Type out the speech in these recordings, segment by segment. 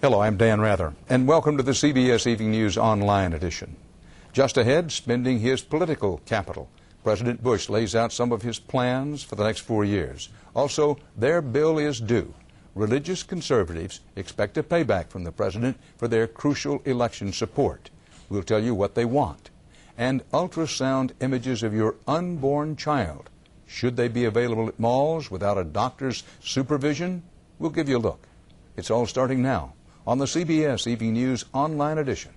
Hello, I'm Dan Rather, and welcome to the CBS Evening News Online edition. Just ahead, spending his political capital. President Bush lays out some of his plans for the next 4 years. Also, their bill is due. Religious conservatives expect a payback from the president for their crucial election support. We'll tell you what they want. And ultrasound images of your unborn child. Should they be available at malls without a doctor's supervision? We'll give you a look. It's all starting now on the CBS Evening News Online edition.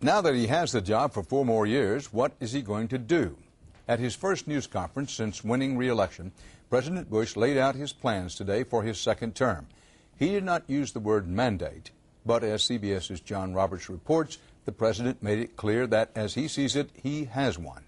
Now that he has the job for 4 more years, what is he going to do? At his first news conference since winning re-election, President Bush laid out his plans today for his second term. He did not use the word mandate, but as CBS's John Roberts reports, the president made it clear that as he sees it, he has one.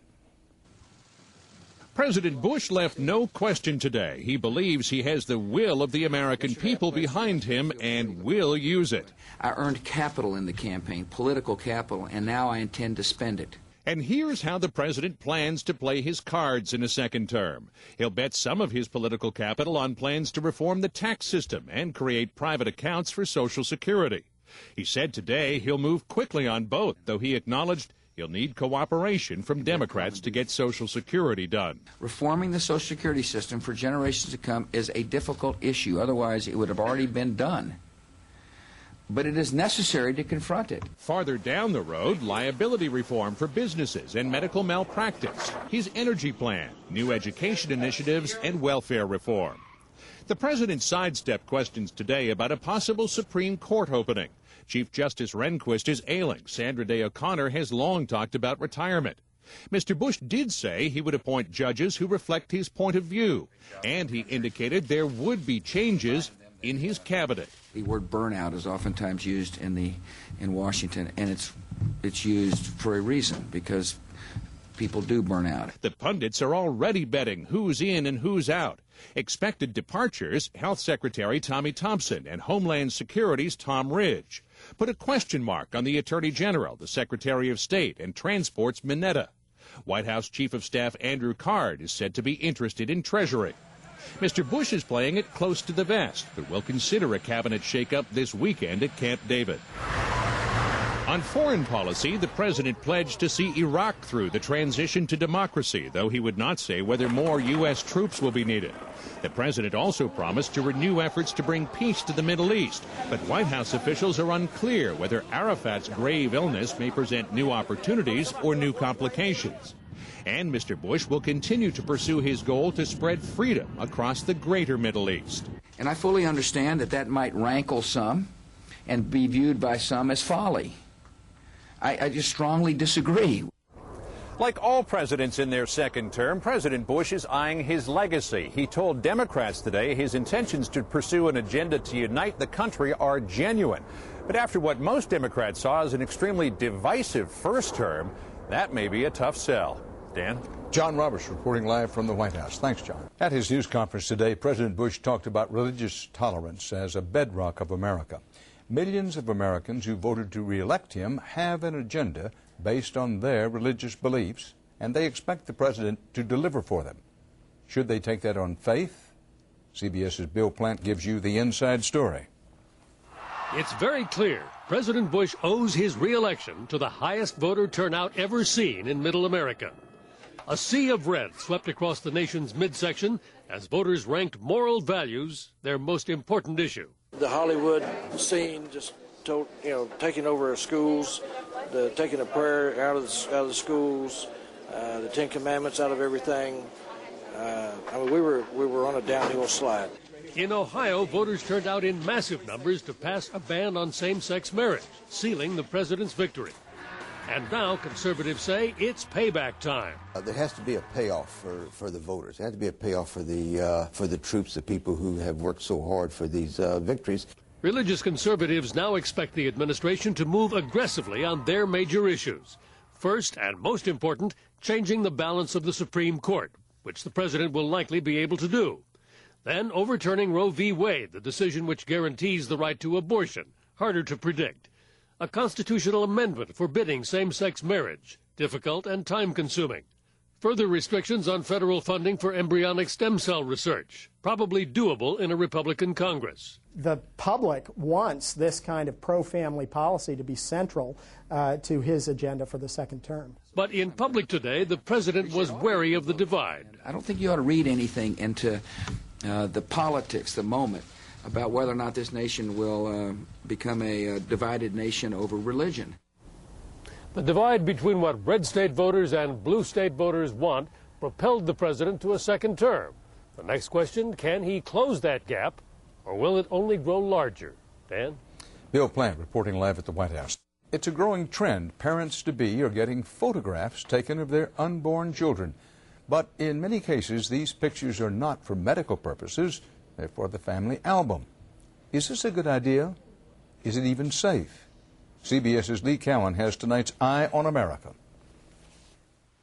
President Bush left no question today. He believes he has the will of the American people behind him and will use it. I earned capital in the campaign, political capital, and now I intend to spend it. And here's how the president plans to play his cards in a second term. He'll bet some of his political capital on plans to reform the tax system and create private accounts for Social Security. He said today he'll move quickly on both, though he acknowledged he'll need cooperation from Democrats to get Social Security done. Reforming the Social Security system for generations to come is a difficult issue. Otherwise, it would have already been done. But it is necessary to confront it. Farther down the road, liability reform for businesses and medical malpractice, his energy plan, new education initiatives, and welfare reform. The president sidestepped questions today about a possible Supreme Court opening. Chief Justice Rehnquist is ailing. Sandra Day O'Connor has long talked about retirement. Mr. Bush did say he would appoint judges who reflect his point of view, and he indicated there would be changes in his cabinet. The word burnout is oftentimes used in Washington, and it's used for a reason, because people do burn out. The pundits are already betting who's in and who's out. Expected departures, Health Secretary Tommy Thompson and Homeland Security's Tom Ridge. Put a question mark on the Attorney General, the Secretary of State, and Transport's Mineta. White House Chief of Staff Andrew Card is said to be interested in Treasury. Mr. Bush is playing it close to the vest, but will consider a cabinet shakeup this weekend at Camp David. On foreign policy, the president pledged to see Iraq through the transition to democracy, though he would not say whether more U.S. troops will be needed. The president also promised to renew efforts to bring peace to the Middle East, but White House officials are unclear whether Arafat's grave illness may present new opportunities or new complications. And Mr. Bush will continue to pursue his goal to spread freedom across the greater Middle East. And I fully understand that might rankle some and be viewed by some as folly. I just strongly disagree. Like all presidents in their second term, President Bush is eyeing his legacy. He told Democrats today his intentions to pursue an agenda to unite the country are genuine. But after what most Democrats saw as an extremely divisive first term, that may be a tough sell. Dan? John Roberts reporting live from the White House. Thanks, John. At his news conference today, President Bush talked about religious tolerance as a bedrock of America. Millions of Americans who voted to re-elect him have an agenda based on their religious beliefs, and they expect the president to deliver for them. Should they take that on faith? CBS's Bill Plant gives you the inside story. It's very clear President Bush owes his re-election to the highest voter turnout ever seen in Middle America. A sea of red swept across the nation's midsection as voters ranked moral values their most important issue. The Hollywood scene just taking over our schools, taking a prayer out of the schools, the Ten Commandments out of everything. We were on a downhill slide. In Ohio, voters turned out in massive numbers to pass a ban on same-sex marriage, sealing the president's victory. And now conservatives say it's payback time. There has to be a payoff for the voters. There has to be a payoff for the troops, the people who have worked so hard for these victories. Religious conservatives now expect the administration to move aggressively on their major issues. First, and most important, changing the balance of the Supreme Court, which the president will likely be able to do. Then overturning Roe v. Wade, the decision which guarantees the right to abortion, harder to predict. A constitutional amendment forbidding same-sex marriage, difficult and time-consuming. Further restrictions on federal funding for embryonic stem cell research, probably doable in a Republican Congress. the public wants this kind of pro-family policy to be central to his agenda for the second term. But in public today, the president was wary of the divide. I don't think you ought to read anything into the politics, the moment, about whether or not this nation will become a divided nation over religion. The divide between what red state voters and blue state voters want propelled the president to a second term. The next question, can he close that gap, or will it only grow larger? Dan? Bill Plant reporting live at the White House. It's a growing trend. Parents-to-be are getting photographs taken of their unborn children. But in many cases, these pictures are not for medical purposes. They're for the family album. Is this a good idea? Is it even safe? CBS's Lee Cowan has tonight's Eye on America.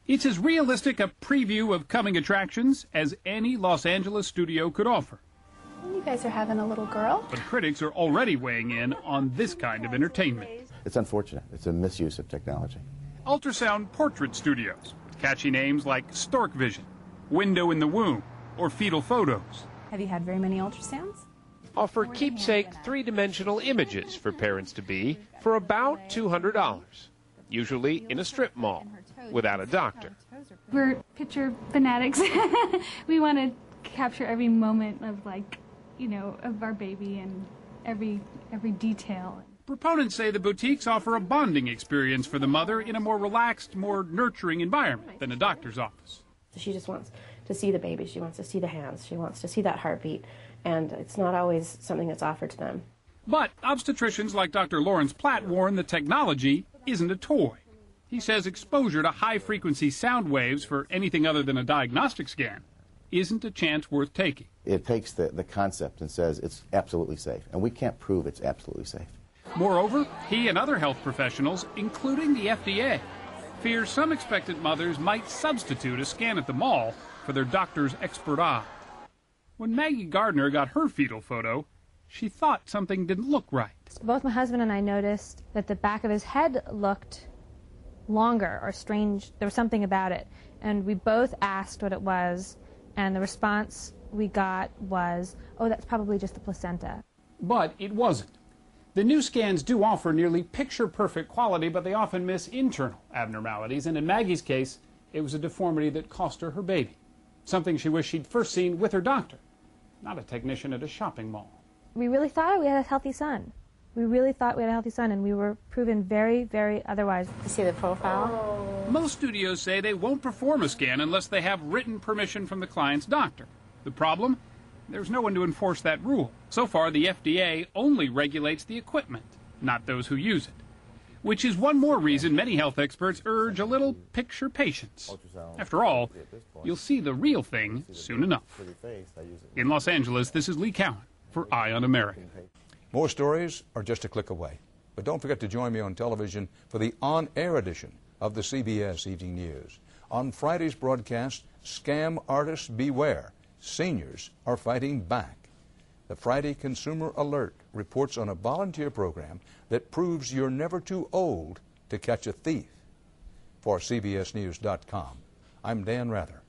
It's as realistic a preview of coming attractions as any Los Angeles studio could offer. You guys are having a little girl. But critics are already weighing in on this kind of entertainment. It's unfortunate. It's a misuse of technology. Ultrasound portrait studios, with catchy names like Stork Vision, Window in the Womb, or Fetal Photos. Have you had very many ultrasounds? Offer keepsake three-dimensional images for parents-to-be for about $200, usually in a strip mall, without a doctor. We're picture fanatics. We want to capture every moment of, of our baby and every detail. Proponents say the boutiques offer a bonding experience for the mother in a more relaxed, more nurturing environment than a doctor's office. She just wants to see the baby. She wants to see the hands. She wants to see that heartbeat. And it's not always something that's offered to them. But obstetricians like Dr. Lawrence Platt warn the technology isn't a toy. He says exposure to high-frequency sound waves for anything other than a diagnostic scan isn't a chance worth taking. It takes the concept and says it's absolutely safe, and we can't prove it's absolutely safe. Moreover, he and other health professionals, including the FDA, fear some expectant mothers might substitute a scan at the mall for their doctor's expert eye. When Maggie Gardner got her fetal photo, she thought something didn't look right. Both my husband and I noticed that the back of his head looked longer or strange. There was something about it. And we both asked what it was, and the response we got was, oh, that's probably just the placenta. But it wasn't. The new scans do offer nearly picture-perfect quality, but they often miss internal abnormalities, and in Maggie's case, it was a deformity that cost her baby, something she wished she'd first seen with her doctor, not a technician at a shopping mall. We really thought we had a healthy son. We really thought we had a healthy son, and we were proven very, very otherwise. You see the profile? Oh. Most studios say they won't perform a scan unless they have written permission from the client's doctor. The problem? There's no one to enforce that rule. So far, the FDA only regulates the equipment, not those who use it. Which is one more reason many health experts urge a little picture patience. After all, you'll see the real thing soon enough. In Los Angeles, this is Lee Cowan for Eye on America. More stories are just a click away. But don't forget to join me on television for the on-air edition of the CBS Evening News. On Friday's broadcast, Scam Artists Beware. Seniors are fighting back. The Friday Consumer Alert reports on a volunteer program that proves you're never too old to catch a thief. For CBSNews.com, I'm Dan Rather.